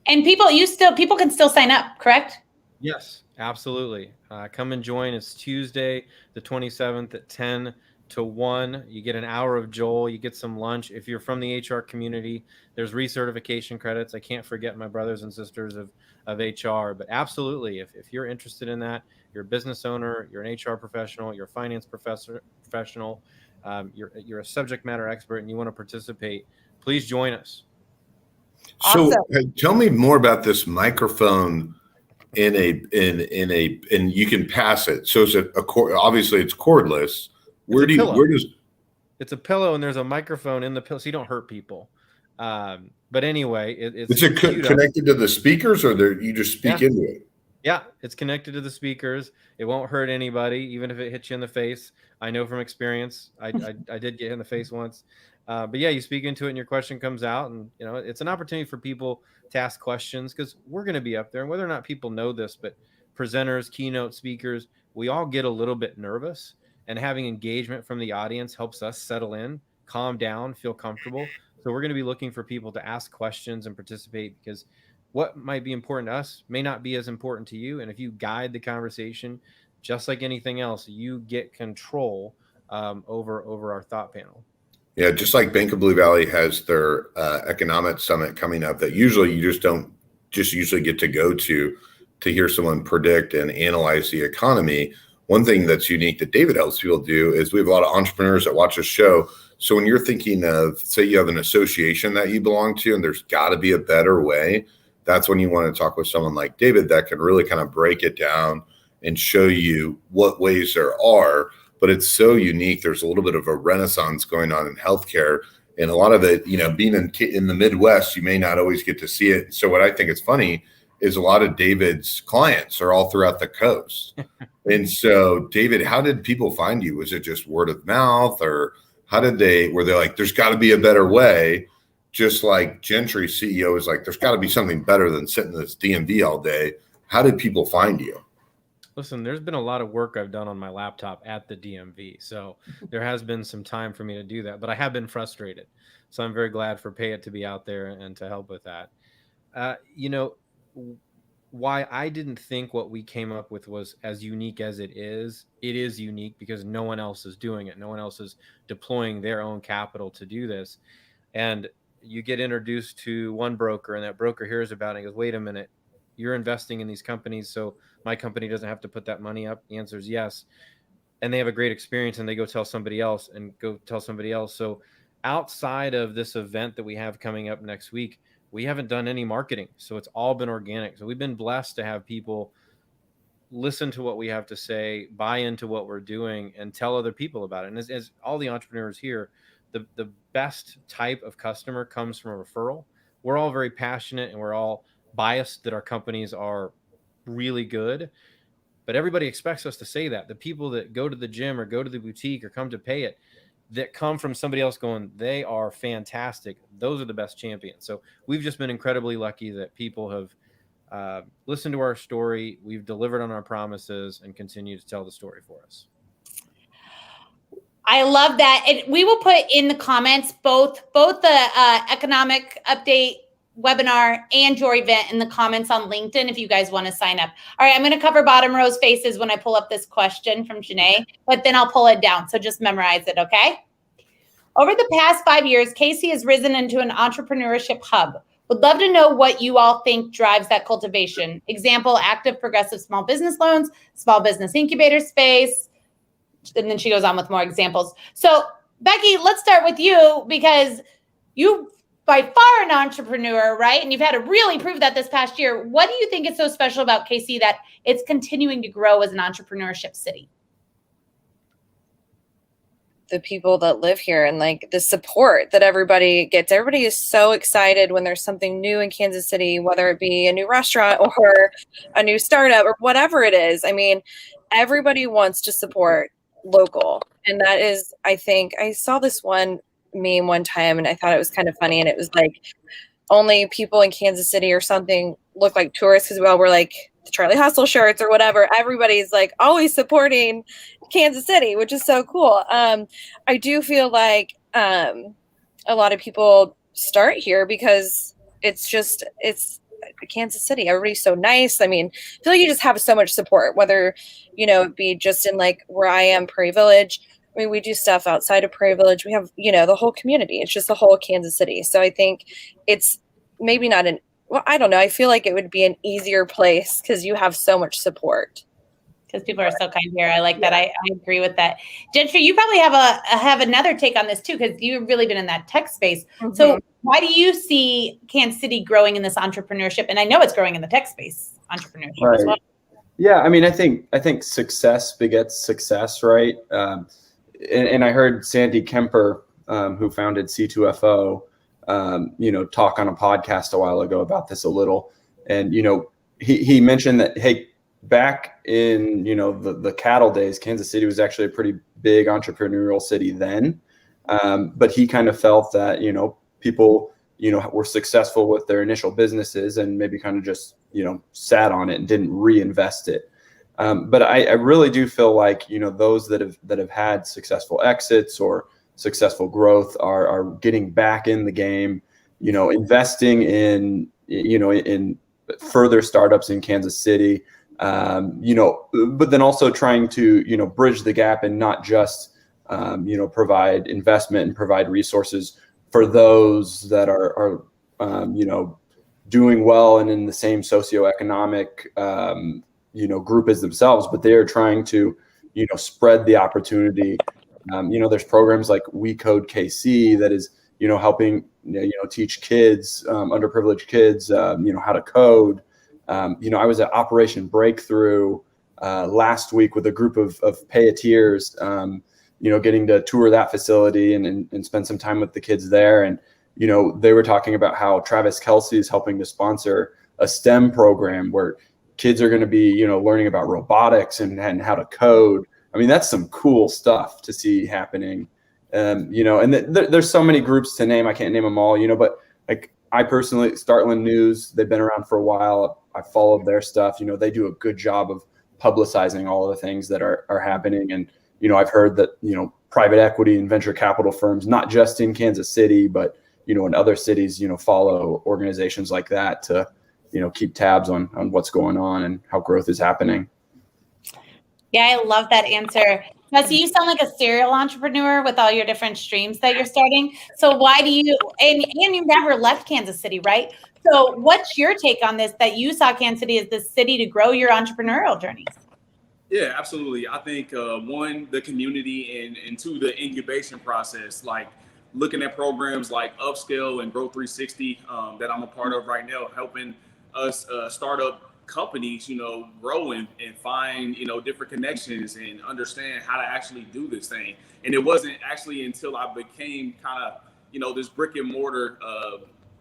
And people can still sign up, correct? Yes, absolutely. Come and join. It's Tuesday, the 27th at 10 to 1. You get an hour of Joel. You get some lunch. If you're from the HR community, there's recertification credits. I can't forget my brothers and sisters of HR, but absolutely, if you're interested in that, you're a business owner, you're an HR professional, you're a finance professional, you're a subject matter expert, and you want to participate, please join us. So Awesome. tell me more about this microphone and you can pass it. So is it obviously it's cordless. It's a pillow, and there's a microphone in the pillow, so you don't hurt people. But anyway, it's connected to the speakers, or you just speak into it? Yeah, it's connected to the speakers. It won't hurt anybody, even if it hits you in the face. I know from experience. I did get hit in the face once. But yeah, you speak into it and your question comes out, and it's an opportunity for people to ask questions, because we're going to be up there. And whether or not people know this, but presenters, keynote speakers, we all get a little bit nervous, and having engagement from the audience helps us settle in, calm down, feel comfortable. So we're going to be looking for people to ask questions and participate, because what might be important to us may not be as important to you. And if you guide the conversation, just like anything else, you get control over our thought panel. Yeah, just like Bank of Blue Valley has their economic summit coming up that usually you just don't just usually get to go to hear someone predict and analyze the economy. One thing that's unique that David helps people do is we have a lot of entrepreneurs that watch the show. So when you're thinking of, say you have an association that you belong to and there's got to be a better way, that's when you want to talk with someone like David that can really kind of break it down and show you what ways there are. But it's so unique. There's a little bit of a renaissance going on in healthcare. And a lot of it, being in the Midwest, you may not always get to see it. So what I think is funny is a lot of David's clients are all throughout the coast. And so, David, how did people find you? Was it just word of mouth, or were they like, there's got to be a better way? Just like Gentry CEO is like, there's got to be something better than sitting in this DMV all day. How did people find you? Listen, there's been a lot of work I've done on my laptop at the DMV. So there has been some time for me to do that, but I have been frustrated. So I'm very glad for PayIt to be out there and to help with that. Why I didn't think what we came up with was as unique as it is unique because no one else is doing it. No one else is deploying their own capital to do this. And you get introduced to one broker and that broker hears about it and goes, wait a minute, you're investing in these companies, so my company doesn't have to put that money up? The answer is yes. And they have a great experience and they go tell somebody else and go tell somebody else. So outside of this event that we have coming up next week, we haven't done any marketing. So it's all been organic. So we've been blessed to have people listen to what we have to say, buy into what we're doing, and tell other people about it. And as all the entrepreneurs here, the best type of customer comes from a referral. We're all very passionate and we're all biased that our companies are really good, but everybody expects us to say that. The people that go to the gym or go to the boutique or come to PayIt that come from somebody else going, they are fantastic, those are the best champions. So we've just been incredibly lucky that people have listened to our story. We've delivered on our promises and continue to tell the story for us. I love that. And we will put in the comments both the economic update webinar and your event in the comments on LinkedIn if you guys want to sign up. All right, I'm going to cover bottom row's faces when I pull up this question from Janae, but then I'll pull it down. So just memorize it, okay? Over the past 5 years, Casey has risen into an entrepreneurship hub. Would love to know what you all think drives that cultivation. Example, active progressive small business loans, small business incubator space. And then she goes on with more examples. So Becky, let's start with you because you by far an entrepreneur, right? And you've had to really prove that this past year. What do you think is so special about KC that it's continuing to grow as an entrepreneurship city? The people that live here and like the support that everybody gets. Everybody is so excited when there's something new in Kansas City, whether it be a new restaurant or a new startup or whatever it is. I mean, everybody wants to support local. And that is, I think, I saw this one meme one time and I thought it was kind of funny. And it was like, only people in Kansas City or something look like tourists because, well, we're like the Charlie Hustle shirts or whatever. Everybody's like always supporting Kansas City, which is so cool. I do feel like a lot of people start here because it's Kansas City. Everybody's so nice. I mean, I feel like you just have so much support, whether, it be just in like where I am, Prairie Village. I mean, we do stuff outside of Prairie Village. We have, the whole community. It's just the whole Kansas City. So I think it's maybe not I don't know. I feel like it would be an easier place because you have so much support. Because people are so kind here. I like that. I agree with that. Gentry, you probably have another take on this too, because you've really been in that tech space. Mm-hmm. So why do you see Kansas City growing in this entrepreneurship? And I know it's growing in the tech space, entrepreneurship as well. Yeah, I mean, I think success begets success, right? And I heard Sandy Kemper, who founded C2FO, talk on a podcast a while ago about this a little. And, he mentioned that, hey, back in, the cattle days, Kansas City was actually a pretty big entrepreneurial city then. But he kind of felt that, people, were successful with their initial businesses and maybe kind of just, sat on it and didn't reinvest it. But I really do feel like, those that have had successful exits or successful growth are getting back in the game, investing in further startups in Kansas City, but then also trying to, bridge the gap and not just provide investment and provide resources for those that are doing well and in the same socioeconomic, group as themselves, but they are trying to, spread the opportunity. There's programs like We Code KC that is, helping, teach kids, underprivileged kids, how to code. I was at Operation Breakthrough last week with a group of PayIters, getting to tour that facility and spend some time with the kids there. And, they were talking about how Travis Kelce is helping to sponsor a STEM program where kids are going to be, learning about robotics and how to code. I mean, that's some cool stuff to see happening. And there's so many groups to name. I can't name them all, but like I personally, Startland News, they've been around for a while. I followed their stuff. They do a good job of publicizing all of the things that are happening. And, I've heard that, private equity and venture capital firms, not just in Kansas City, but, in other cities, follow organizations like that to, keep tabs on what's going on and how growth is happening. Yeah, I love that answer. Jesse, you sound like a serial entrepreneur with all your different streams that you're starting. So why do you, and you never left Kansas City, right? So what's your take on this, that you saw Kansas City as the city to grow your entrepreneurial journeys? Yeah, absolutely. I think one, the community, and two, the incubation process, like looking at programs like Upscale and Grow 360 that I'm a part of right now, helping us startup companies, grow and find, different connections and understand how to actually do this thing. And it wasn't actually until I became kind of, this brick and mortar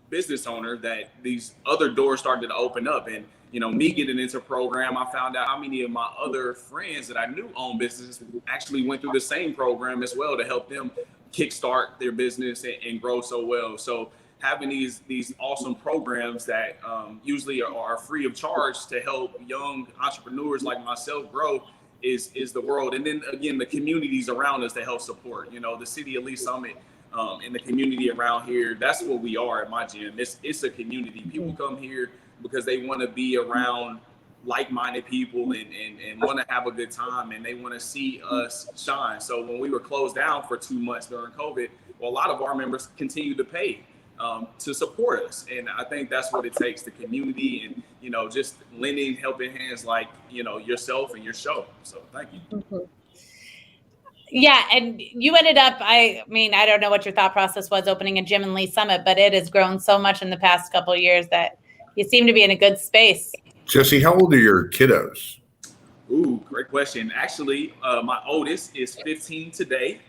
business owner that these other doors started to open up. And, me getting into program, I found out how many of my other friends that I knew owned businesses actually went through the same program as well to help them kickstart their business and grow so well. So having these awesome programs that usually are free of charge to help young entrepreneurs like myself grow is the world. And then again, the communities around us that help support, the City Elite Summit and the community around here. That's what we are at my gym. It's a community. People come here because they want to be around like-minded people and want to have a good time, and they want to see us shine. So when we were closed down for 2 months during COVID, well, a lot of our members continued to pay to support us. And I think that's what it takes, the community and, just lending helping hands like, yourself and your show. So thank you. Mm-hmm. Yeah. And you ended up, I don't know what your thought process was opening a gym in Lee Summit, but it has grown so much in the past couple of years that you seem to be in a good space. Jesse, how old are your kiddos? Ooh, great question. Actually, my oldest is 15 today.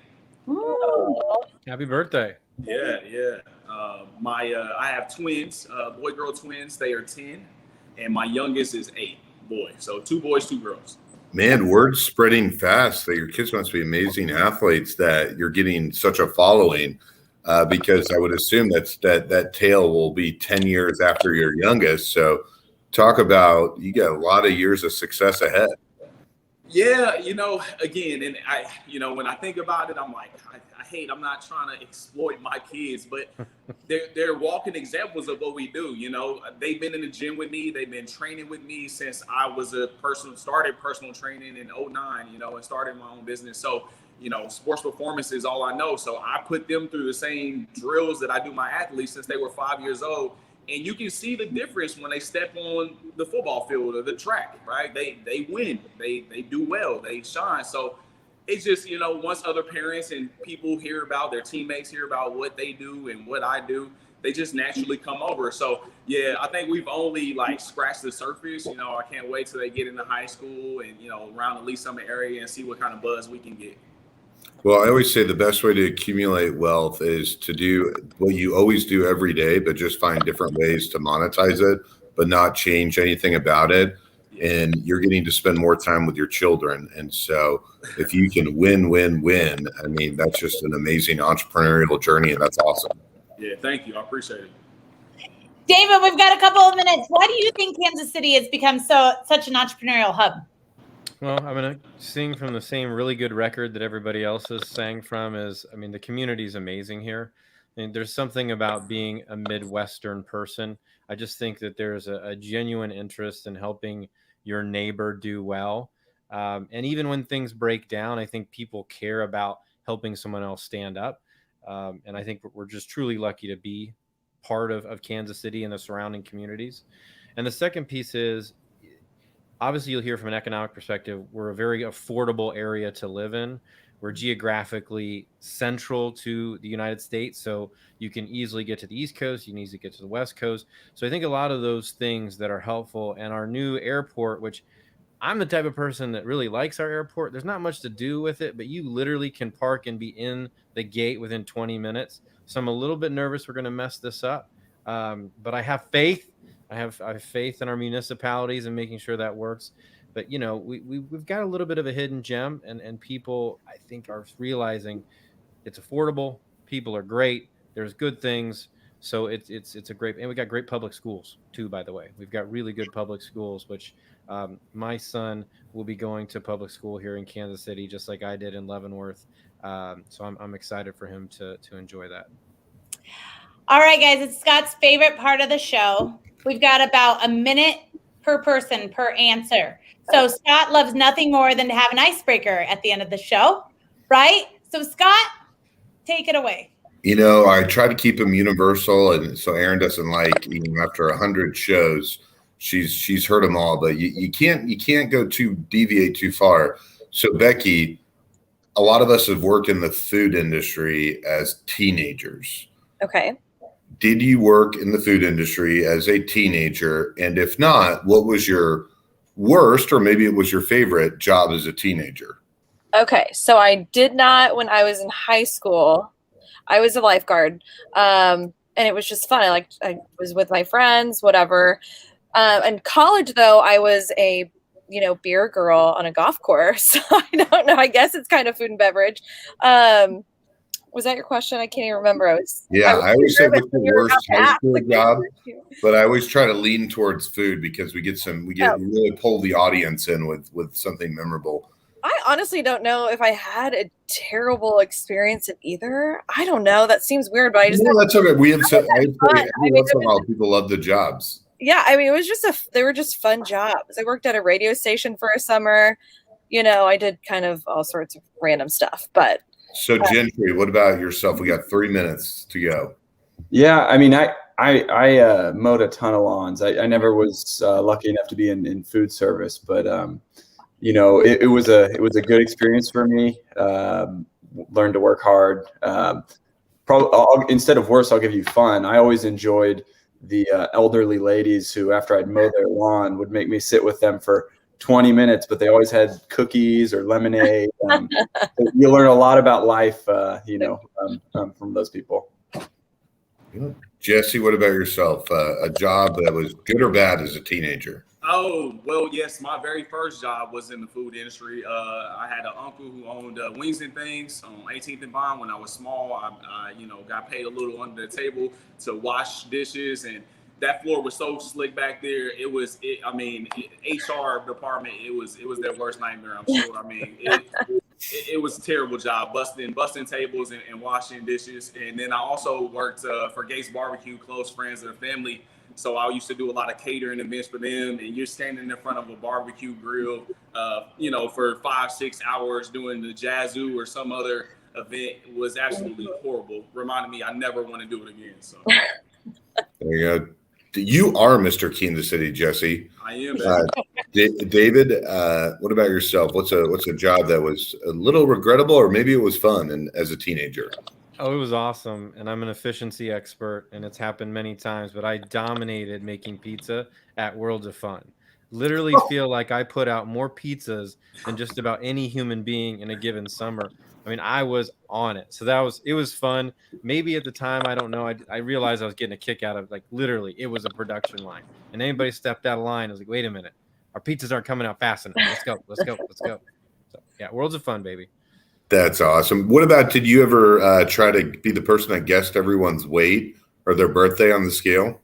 Ooh. Happy birthday. Yeah. I have twins, boy-girl twins. They are 10, and my youngest is 8 boy. So 2 boys, 2 girls. Man, word's spreading fast that your kids must be amazing athletes, that you're getting such a following, because I would assume that tail will be 10 years after your youngest. So talk about, you got a lot of years of success ahead. Yeah, again, and I, when I think about it, I'm like, I'm not trying to exploit my kids, but they're walking examples of what we do. They've been in the gym with me. They've been training with me since I was started personal training in 2009, and started my own business. So, sports performance is all I know. So I put them through the same drills that I do my athletes since they were 5 years old. And you can see the difference when they step on the football field or the track, right? They win, they do well, they shine. So it's just, once other parents and people hear about, their teammates hear about what they do and what I do, they just naturally come over. So yeah, I think we've only scratched the surface. I can't wait till they get into high school and, around the Lee Summit area and see what kind of buzz we can get. Well, I always say the best way to accumulate wealth is to do what you always do every day, but just find different ways to monetize it, but not change anything about it. And you're getting to spend more time with your children. And so if you can win, that's just an amazing entrepreneurial journey. And that's awesome. Yeah, thank you. I appreciate it. David, we've got a couple of minutes. Why do you think Kansas City has become such an entrepreneurial hub? Well, I'm going to sing from the same really good record that everybody else has sang from. The community is amazing here. There's something about being a Midwestern person. I just think that there's a genuine interest in helping your neighbor do well. And even when things break down, I think people care about helping someone else stand up. And I think we're just truly lucky to be part of Kansas City and the surrounding communities. And the second piece is, obviously you'll hear from an economic perspective, we're a very affordable area to live in. We're geographically central to the United States, so you can easily get to the East Coast, you can easily get to the West Coast. So I think a lot of those things that are helpful, and our new airport, which I'm the type of person that really likes our airport. There's not much to do with it, but you literally can park and be in the gate within 20 minutes. So I'm a little bit nervous we're going to mess this up, but I have faith. I have faith in our municipalities and making sure that works. But, you know, we've got a little bit of a hidden gem, and people, I think, are realizing it's affordable. People are great. There's good things. So it's a great, and we got great public schools too, by the way. We've got really good public schools, which my son will be going to public school here in Kansas City, just like I did in Leavenworth. So I'm excited for him to enjoy that. All right, guys, it's Scott's favorite part of the show. We've got about a minute per person per answer. So Scott loves nothing more than to have an icebreaker at the end of the show, right? So Scott, take it away. You know, I try to keep them universal, and so Erin doesn't like, even after 100 shows, she's heard them all, but you can't deviate too far. So Becky, a lot of us have worked in the food industry as teenagers. Okay. Did you work in the food industry as a teenager? And if not, what was your worst, or maybe it was your favorite job as a teenager? Okay. So I did not, when I was in high school, I was a lifeguard. And it was just fun. I was with my friends, whatever. In college though, I was a, beer girl on a golf course. I don't know. I guess it's kind of food and beverage. Was that your question? I can't even remember. I always say what's the worst high school job, but I always try to lean towards food because we really pull the audience in with something memorable. I honestly don't know if I had a terrible experience in either. I don't know. That seems weird, but I just that's okay. We have said people love the jobs. Yeah, I mean, it was they were just fun jobs. I worked at a radio station for a summer. I did kind of all sorts of random stuff, but. So Gentry, what about yourself? We got 3 minutes to go. Yeah, I mean, I mowed a ton of lawns. I never was lucky enough to be in food service, but it was a good experience for me. Learned to work hard. Instead of worse, I'll give you fun. I always enjoyed the elderly ladies who, after I'd mow their lawn, would make me sit with them for 20 minutes, but they always had cookies or lemonade. You learn a lot about life, from those people. Jesse, what about yourself? A job that was good or bad as a teenager? Oh, well, yes. My very first job was in the food industry. I had an uncle who owned Wings and Things on 18th and Vine. When I was small, I got paid a little under the table to wash dishes, and that floor was so slick back there. HR department, it was their worst nightmare, I'm sure. I mean, it was a terrible job, busting tables and washing dishes. And then I also worked for Gates Barbecue, close friends of the family. So I used to do a lot of catering events for them. And you're standing in front of a barbecue grill, for 5-6 hours doing the Jazoo or some other event. It was absolutely horrible. Reminded me I never want to do it again. So there you go. You are Mr. Kansas City, Jesse. I am. David, what about yourself? What's a job that was a little regrettable, or maybe it was fun as a teenager? Oh, it was awesome. And I'm an efficiency expert, and it's happened many times, but I dominated making pizza at Worlds of Fun. Literally feel like I put out more pizzas than just about any human being in a given summer. I mean, I was on it. So it was fun. Maybe at the time, I don't know. I realized I was getting a kick out of, literally, it was a production line. And anybody stepped out of line, I was like, wait a minute. Our pizzas aren't coming out fast enough. Let's go. So, yeah, Worlds of Fun, baby. That's awesome. What about, did you ever try to be the person that guessed everyone's weight or their birthday on the scale?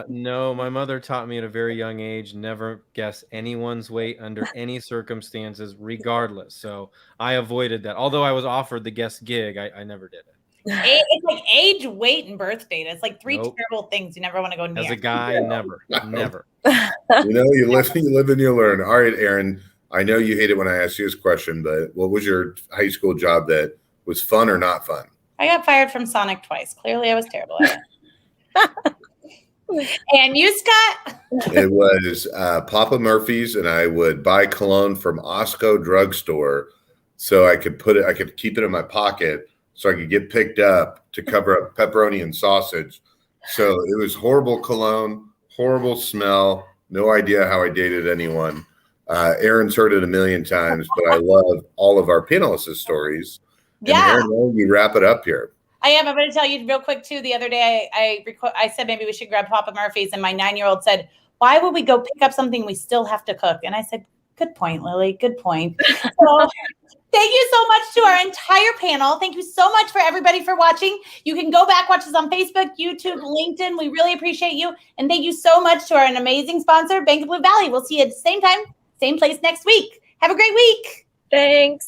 No, my mother taught me at a very young age, never guess anyone's weight under any circumstances, regardless. So I avoided that. Although I was offered the guest gig, I never did it. It's like age, weight, and birth date. It's like three terrible things you never want to go near. As a guy, never. You live and you learn. All right, Erin, I know you hate it when I ask you this question, but what was your high school job that was fun or not fun. I got fired from Sonic twice. Clearly, I was terrible at it. And you, Scott? It was Papa Murphy's, and I would buy cologne from Osco drugstore so I could keep it in my pocket so I could get picked up to cover up pepperoni and sausage. So it was horrible cologne, horrible smell. No idea how I dated anyone. Aaron's heard it a million times, but I love all of our panelists' stories. And Yeah. Aaron, you wrap it up here. I am. I'm going to tell you real quick, too. The other day, I said maybe we should grab Papa Murphy's, and my 9-year-old said, why would we go pick up something we still have to cook? And I said, good point, Lily. Good point. So thank you so much to our entire panel. Thank you so much for everybody for watching. You can go back, watch us on Facebook, YouTube, LinkedIn. We really appreciate you. And thank you so much to our amazing sponsor, Bank of Blue Valley. We'll see you at the same time, same place next week. Have a great week. Thanks.